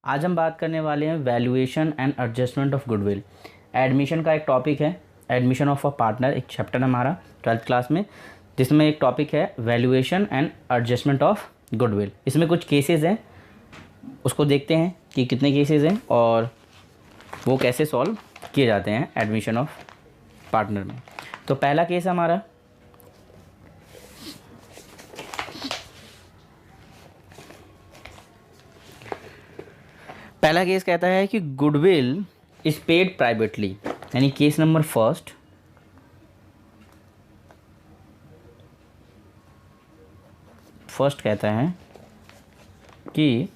आज हम बात करने वाले हैं valuation and adjustment of goodwill. Admission का एक टॉपिक है, एडमिशन ऑफ अ पार्टनर, एक चैप्टर है हमारा 12th क्लास में, जिसमें एक टॉपिक है valuation and adjustment of goodwill. इसमें कुछ केसेस हैं, उसको देखते हैं कि कितने केसेस हैं और वो कैसे सॉल्व किए जाते हैं एडमिशन ऑफ पार्टनर में। तो पहला केस हमारा पहला केस कहता है कि गुडविल इज पेड प्राइवेटली, यानी केस नंबर फर्स्ट कहता है कि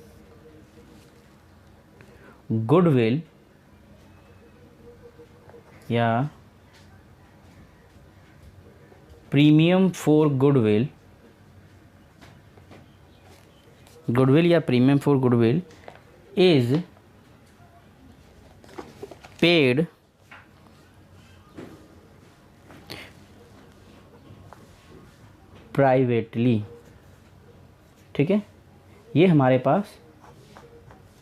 गुडविल या प्रीमियम फॉर गुडविल या premium for goodwill is paid privately। ठीक है, ये हमारे पास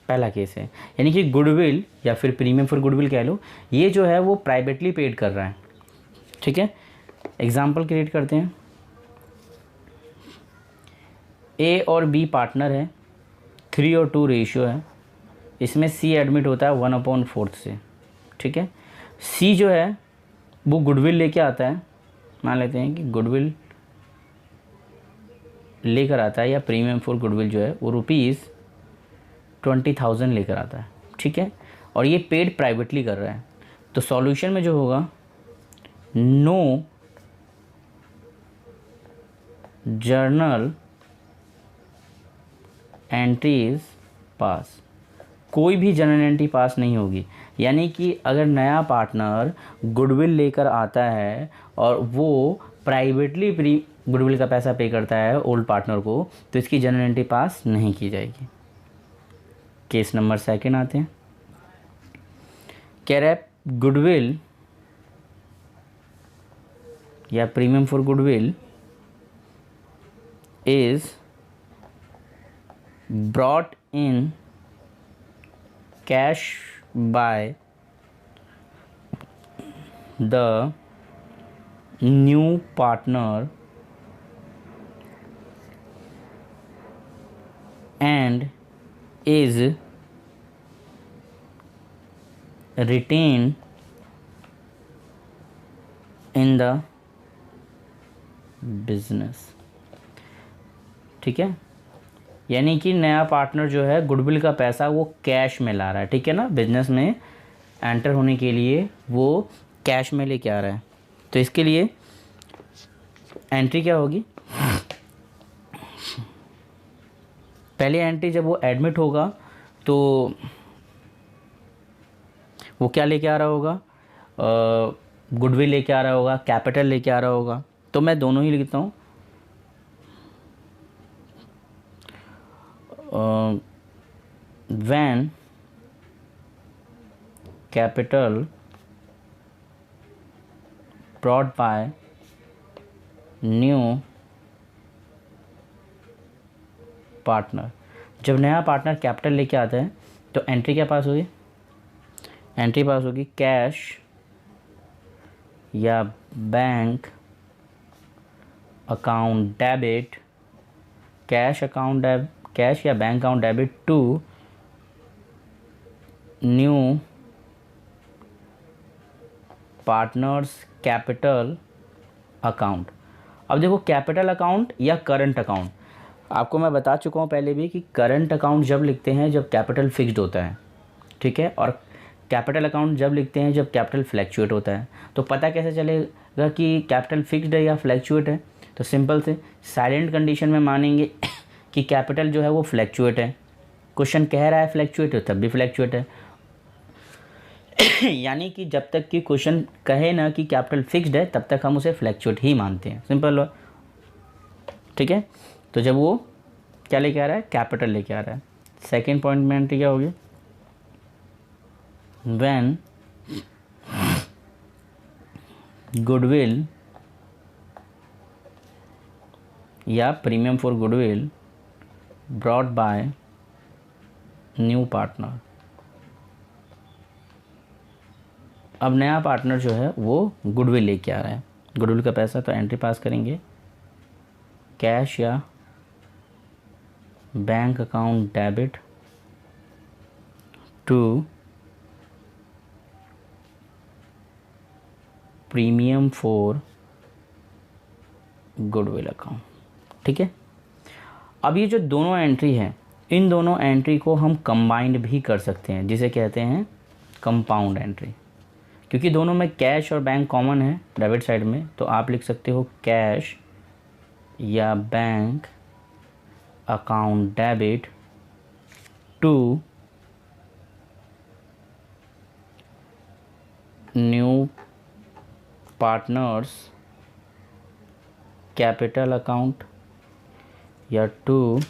पहला केस है, यानी कि गुडविल या फिर प्रीमियम फॉर गुडविल कह लो, ये जो है वो प्राइवेटली पेड कर रहा है। ठीक है, एग्जाम्पल क्रिएट करते हैं। ए और बी पार्टनर है, 3 और 2 रेशियो है, इसमें सी एडमिट होता है 1/4 से। ठीक है, सी जो है वो गुडविल लेके आता है, मान लेते हैं कि गुडविल लेकर आता है, या प्रीमियम फॉर गुडविल जो है वो ₹20,000 लेकर आता है। ठीक है, और ये पेड प्राइवेटली कर रहा है। तो सॉल्यूशन में जो होगा, नो जर्नल एंट्रीज पास, कोई भी जर्नल एंट्री पास नहीं होगी। यानी कि अगर नया पार्टनर गुडविल लेकर आता है और वो प्राइवेटली गुडविल का पैसा पे करता है ओल्ड पार्टनर को, तो इसकी जर्नल एंट्री पास नहीं की जाएगी। केस नंबर 2 आते हैं। कह रहा है गुडविल या premium for goodwill is brought in cash by the new partner and is retained in the business। ठीक है, यानी कि नया पार्टनर जो है गुडविल का पैसा वो कैश में ला रहा है। ठीक है ना, बिजनेस में एंटर होने के लिए वो कैश में लेके आ रहा है। तो इसके लिए एंट्री क्या होगी, पहली एंट्री जब वो एडमिट होगा तो वो क्या लेके आ रहा होगा, गुडविल लेके आ रहा होगा, कैपिटल लेके आ रहा होगा। तो मैं दोनों ही लिखता हूँ। when capital brought by new partner, जब नया पार्टनर कैपिटल लेके आता है तो एंट्री क्या पास होगी, एंट्री पास होगी कैश या बैंक अकाउंट डेबिट, कैश या bank account debit to new partners capital account. अब देखो, कैपिटल अकाउंट या करंट अकाउंट, आपको मैं बता चुका हूँ पहले भी कि करंट अकाउंट जब लिखते हैं जब कैपिटल फिक्स्ड होता है। ठीक है, और कैपिटल अकाउंट जब लिखते हैं जब कैपिटल फ्लैक्चुएट होता है। तो पता कैसे चलेगा कि कैपिटल फिक्स्ड है या फ्लैक्चुएट है, तो सिंपल से साइलेंट कंडीशन में मानेंगे कि कैपिटल जो है वो फ्लैक्चुएट है। क्वेश्चन कह रहा है फ्लैक्चुएट है, तब भी फ्लैक्चुएट है। यानी कि जब तक कि क्वेश्चन कहे ना कि कैपिटल फिक्स्ड है, तब तक हम उसे फ्लैक्चुएट ही मानते हैं। सिंपल। ठीक है, तो जब वो क्या लेके आ रहा है, कैपिटल लेके आ रहा है। सेकेंड पॉइंट में एंट्री क्या होगी, व्हेन गुडविल या premium for goodwill brought by new partner. अब नया पार्टनर जो है वो गुडविल लेके आ रहा है, गुडविल का पैसा, तो एंट्री पास करेंगे कैश या bank account debit to premium for goodwill account. ठीक है, अब ये जो दोनों एंट्री है, इन दोनों एंट्री को हम कंबाइंड भी कर सकते हैं, जिसे कहते हैं कंपाउंड एंट्री। क्योंकि दोनों में कैश और बैंक कॉमन है डेबिट साइड में, तो आप लिख सकते हो कैश या bank account debit to new partners capital account या to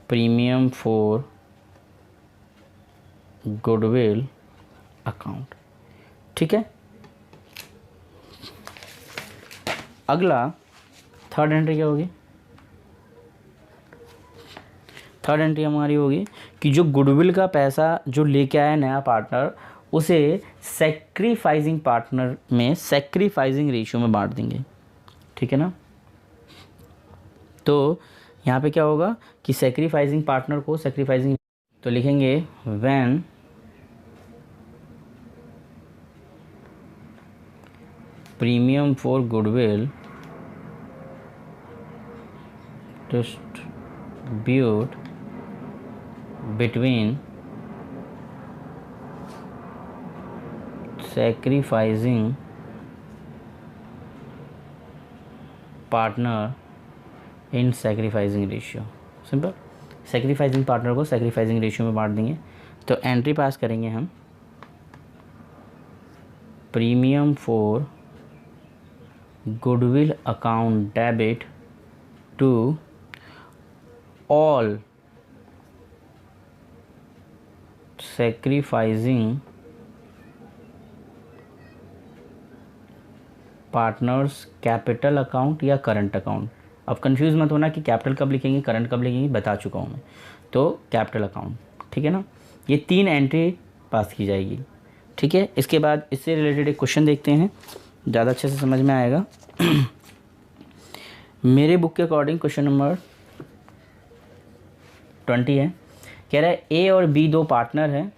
premium for goodwill account. ठीक है, अगला थर्ड एंट्री क्या होगी? थर्ड एंट्री हमारी होगी कि जो गुडविल का पैसा जो लेके आया नया पार्टनर, उसे सैक्रिफाइसिंग पार्टनर में सैक्रिफाइसिंग रेशियो में बांट देंगे। ठीक है ना, तो यहाँ पे क्या होगा कि सैक्रिफाइसिंग पार्टनर को सैक्रिफाइसिंग, तो लिखेंगे when premium for goodwill distribute between sacrificing partner in sacrificing ratio. Simple, sacrificing partner को सैक्रिफाइसिंग रेशियो में बांट देंगे। तो एंट्री पास करेंगे हम premium for goodwill account debit to all sacrificing partners capital account या करंट अकाउंट। अब कंफ्यूज मत होना कि कैपिटल कब लिखेंगे करंट कब लिखेंगे, बता चुका हूँ मैं। तो कैपिटल अकाउंट, ठीक है ना, ये 3 एंट्री पास की जाएगी। ठीक है, इसके बाद इससे रिलेटेड एक क्वेश्चन देखते हैं, ज़्यादा अच्छे से समझ में आएगा। मेरे बुक के अकॉर्डिंग क्वेश्चन नंबर 20 है, कह रहा है ए और बी दो पार्टनर हैं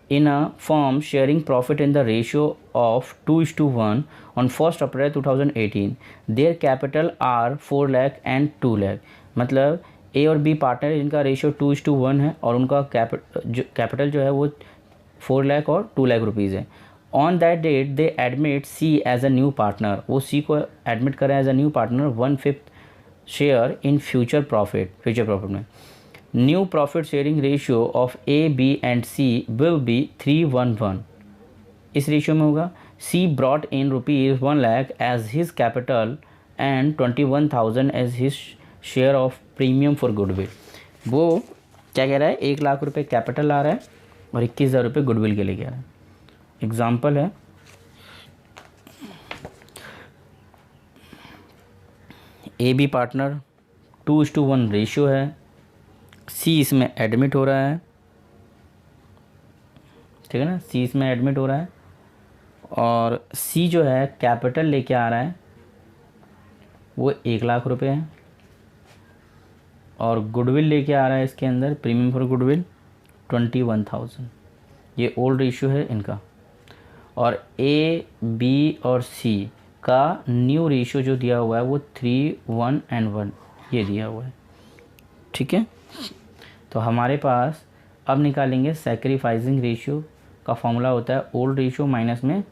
in a firm sharing profit in the ratio of 2:1 on 1 April 2018। Their capital are 4 lakh and 2 lakh. मतलब ए और बी पार्टनर है जिनका रेशियो 2:1 है और उनका कैपिटल जो है वो 4 लाख और 2 लाख रुपीज़ है। On that date they admit C as a new partner, वो सी को एडमिट करें as a new partner 1/5 share in future profit में। New profit sharing ratio of A B and C will be 3:1:1। इस ratio में होगा C brought in ₹1 lakh as his capital and 21,000 as his share of premium for goodwill. वो क्या कह रहा है, 1 लाख रुपए कैपिटल आ रहा है और 21,000 रुपये गुडविल के लिए कह रहा है। एग्जाम्पल है, ए बी पार्टनर 2:1 रेशियो है, सी इसमें एडमिट हो रहा है, ठीक है ना, सी इसमें एडमिट हो रहा है और सी जो है कैपिटल लेके आ रहा है वो 1 लाख रुपए है और गुडविल लेके आ रहा है इसके अंदर प्रीमियम फॉर गुडविल 21,000। ये ओल्ड रेशियो है इनका। और ए बी और सी का न्यू रेशियो जो दिया हुआ है वो 3:1:1 ये दिया हुआ है। ठीक है, तो हमारे पास अब निकालेंगे सैक्रिफाइसिंग रेशियो का फॉर्मूला होता है ओल्ड रेशियो माइनस में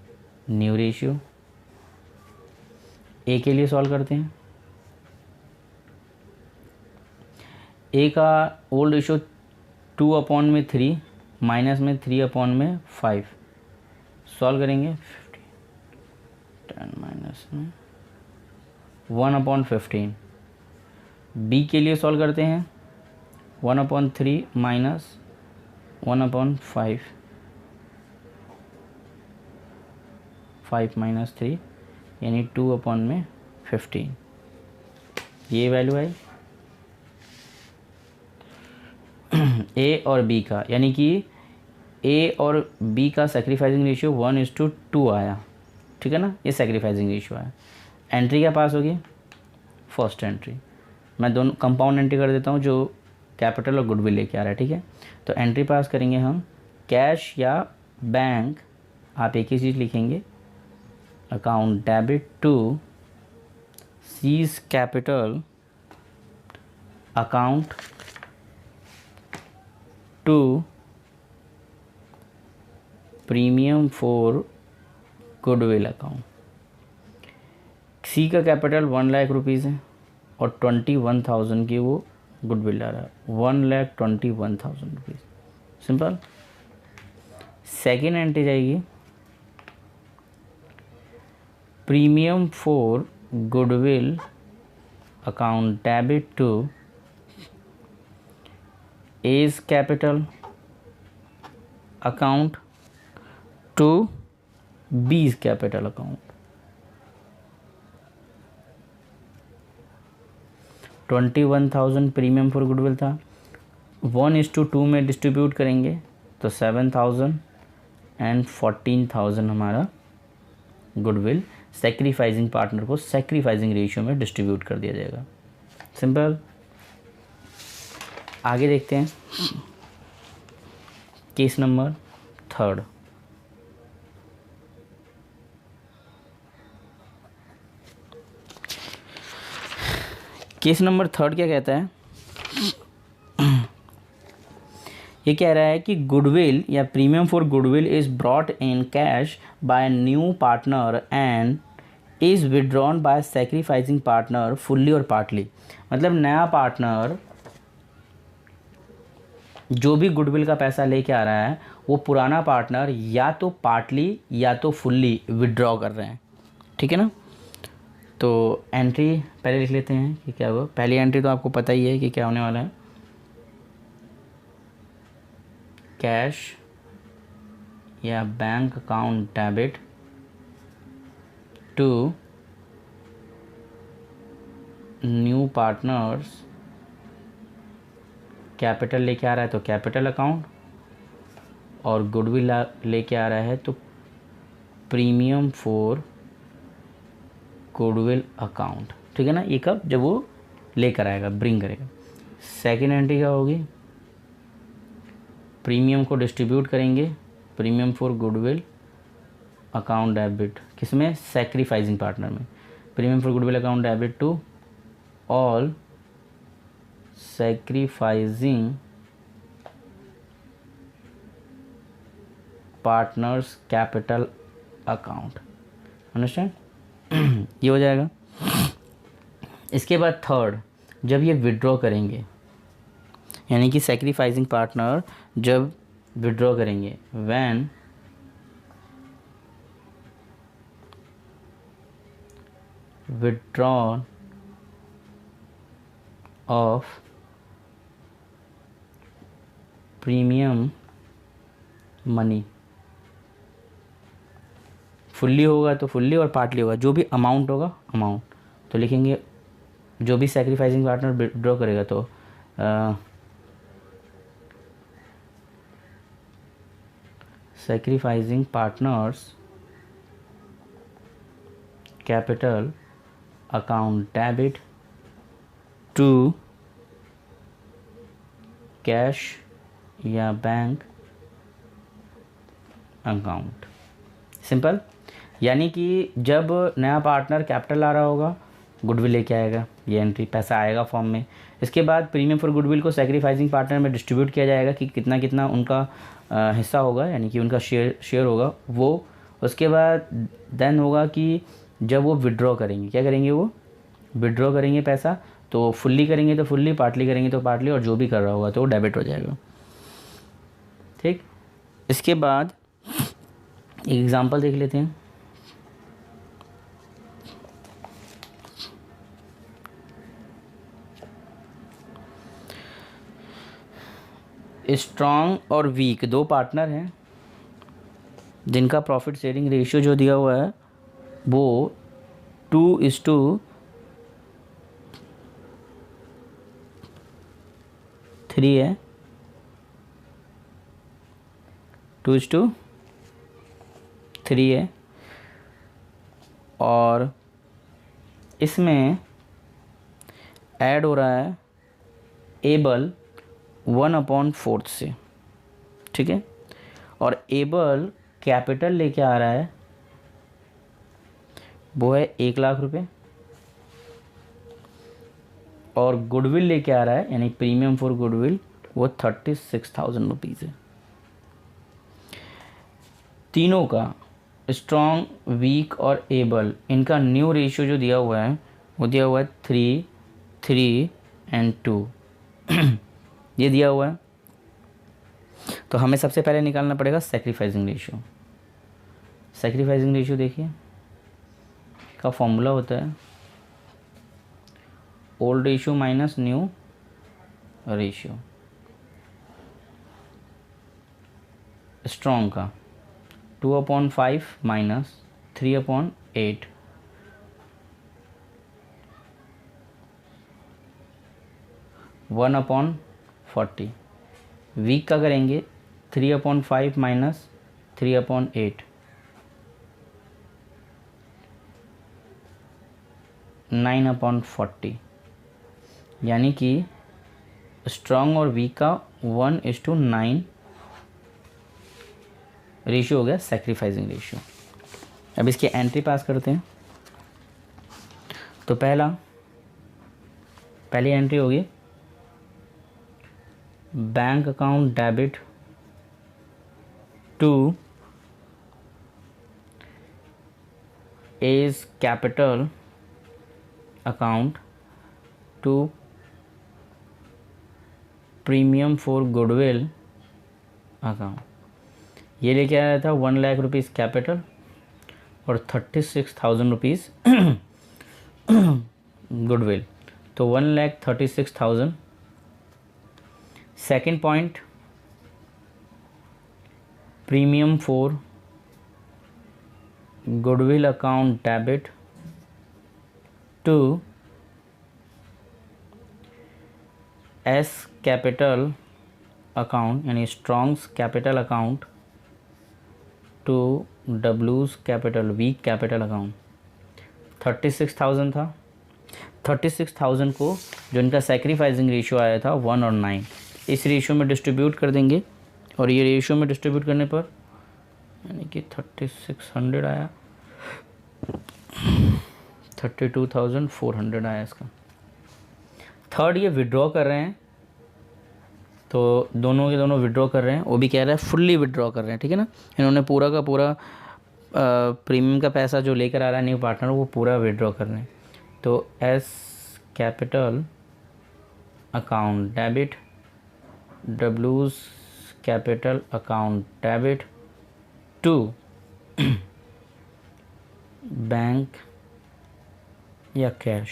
न्यू रेशियो। ए के लिए सॉल्व करते हैं। ए का ओल्ड रेशियो 2/3 माइनस में 3/5 सॉल्व करेंगे 10 माइनस में 1/15। बी के लिए सॉल्व करते हैं 1/3 माइनस 1/5 5 माइनस 3 यानी 2/15। ये वैल्यू आई। ए और बी का, यानी कि ए और बी का सेक्रीफाइसिंग रेशियो 1:2 आया, ठीक है ना, ये सेक्रीफाइसिंग रेशियो आया। एंट्री क्या पास होगी, फर्स्ट एंट्री। मैं दोनों कंपाउंड एंट्री कर देता हूँ जो कैपिटल और गुडविल लेके आ रहा है, ठीक है। तो एंट्री पास करेंगे हम, कैश या बैंक, आप एक ही चीज़ लिखेंगे, account debit to C's capital account to premium for goodwill account. C का कैपिटल 1,00,000 रुपीज़ है और 21,000 की वो गुडविल आ रहा है, 1,21,000 रुपीज़, सिंपल। सेकेंड एंट्री जाएगी, premium for goodwill account debit to A's capital account to B's capital account. 21,000 premium for goodwill था, 1:2 में डिस्ट्रीब्यूट करेंगे तो 7,000 एंड 14,000 हमारा गुडविल सेक्रीफाइसिंग पार्टनर को सेक्रीफाइसिंग रेशियो में डिस्ट्रीब्यूट कर दिया जाएगा, सिंपल। आगे देखते हैं case number third. Case number third क्या कहता है, ये कह रहा है कि गुडविल या premium for goodwill is brought in cash by new partner and is withdrawn bye sacrificing partner fully और पार्टली। मतलब नया पार्टनर जो भी गुडविल का पैसा लेके आ रहा है वो पुराना पार्टनर या तो पार्टली या तो फुल्ली विड्रॉ कर रहे हैं, ठीक है ना। तो एंट्री पहले लिख लेते हैं कि क्या हुआ। पहली एंट्री तो आपको पता ही है कि क्या होने वाला है, कैश या bank account debit to new partners, capital लेके आ रहा है तो कैपिटल अकाउंट, और गुडविल लेके आ रहा है तो प्रीमियम फॉर गुडविल अकाउंट, ठीक है ना। ये कब, जब वो लेकर आएगा, ब्रिंग करेगा। सेकेंड एंट्री क्या होगी, प्रीमियम को डिस्ट्रीब्यूट करेंगे, premium for goodwill account debit, किसमें, सेक्रीफाइसिंग पार्टनर में, premium for goodwill account debit to all sacrificing partners capital account, understand. ये हो जाएगा। इसके बाद थर्ड, जब ये विड्रॉ करेंगे, यानी कि सेक्रीफाइसिंग पार्टनर जब विड्रॉ करेंगे, when withdraw of premium money, fully होगा तो फुल्ली और पार्टली होगा, जो भी अमाउंट होगा अमाउंट, तो लिखेंगे जो भी सेक्रीफाइसिंग पार्टनर विड्रॉ करेगा तो sacrificing partners capital account debit to cash या बैंक अकाउंट, सिंपल। यानी कि जब नया पार्टनर कैपिटल ला रहा होगा, गुडविल लेके आएगा, ये एंट्री, पैसा आएगा फॉर्म में। इसके बाद प्रीमियम फॉर गुडविल को सेक्रीफाइसिंग पार्टनर में डिस्ट्रीब्यूट किया जाएगा कि कितना कितना उनका हिस्सा होगा, यानी कि उनका शेयर होगा वो। उसके बाद देन होगा कि जब वो विड्रॉ करेंगे, क्या करेंगे, वो विड्रॉ करेंगे पैसा, तो फुल्ली करेंगे तो फुल्ली, पार्टली करेंगे तो पार्टली, और जो भी कर रहा होगा तो वो डेबिट हो जाएगा, ठीक। इसके बाद एक एग्जांपल देख लेते हैं। स्ट्रॉन्ग और वीक दो पार्टनर हैं जिनका प्रॉफिट शेयरिंग रेशियो जो दिया हुआ है वो 2:3 है, 2:3 है, और इसमें ऐड हो रहा है एबल 1/4 से, ठीक है। और एबल कैपिटल लेके आ रहा है वो है 1,00,000 रुपये, और गुडविल लेके आ रहा है यानी प्रीमियम फॉर गुडविल वो 36,000 रुपीज़ है। तीनों का स्ट्रॉन्ग, वीक और एबल, इनका न्यू रेशियो जो दिया हुआ है वो दिया हुआ है 3, 3 and 2 ये दिया हुआ है। तो हमें सबसे पहले निकालना पड़ेगा सैक्रिफाइसिंग रेशियो। सैक्रिफाइसिंग रेशियो देखिए का फॉर्मूला होता है old ratio minus new ratio. Strong का 2/5 माइनस 3/8, 1/40। वीक का करेंगे 3/5 माइनस 3/8, 9/40। यानी कि स्ट्रॉन्ग और वीक का 1:9 रेशियो हो गया सैक्रिफाइसिंग रेशियो। अब इसकी एंट्री पास करते हैं। तो पहली एंट्री होगी bank account debit to A's capital account to premium for goodwill account. ये लेके आया था 1,00,000 रुपीज़ कैपिटल और 36,000 रुपीज़ गुडविल, तो 1,36,000। Second point premium for goodwill account debit to S capital account यानी स्ट्रॉन्ग्स कैपिटल अकाउंट टू डब्ल्यूज capital Weak capital account. 36,000 था। 36,000 को जो इनका सैक्रिफाइसिंग रेशियो आया था 1 और 9, इस रेशियो में डिस्ट्रीब्यूट कर देंगे, और ये रेशियो में डिस्ट्रीब्यूट करने पर यानी कि 3600 आया, 32,400 आया इसका। थर्ड ये विड्रॉ कर रहे हैं, तो दोनों के दोनों विड्रॉ कर रहे हैं, वो भी कह रहा है फुल्ली विड्रॉ कर रहे हैं, ठीक है ना। इन्होंने पूरा का पूरा प्रीमियम का पैसा जो लेकर आ रहा है न्यू पार्टनर वो पूरा विड्रॉ कर रहे हैं। तो एस कैपिटल अकाउंट डेबिट डब्ल्यूज capital account debit to bank या कैश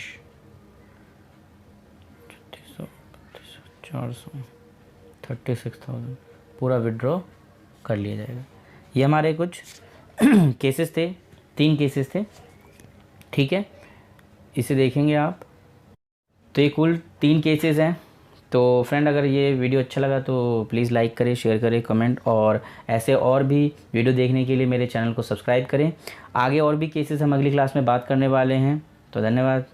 36,000 पूरा विड्रॉ कर लिया जाएगा। ये हमारे कुछ केसेस थे, 3 केसेस थे, ठीक है। इसे देखेंगे आप, तो ये कुल 3 केसेस हैं। तो फ्रेंड अगर ये वीडियो अच्छा लगा तो प्लीज़ लाइक करें, शेयर करें, कमेंट, और ऐसे और भी वीडियो देखने के लिए मेरे चैनल को सब्सक्राइब करें। आगे और भी केसेस हम अगली क्लास में बात करने वाले हैं। तो धन्यवाद।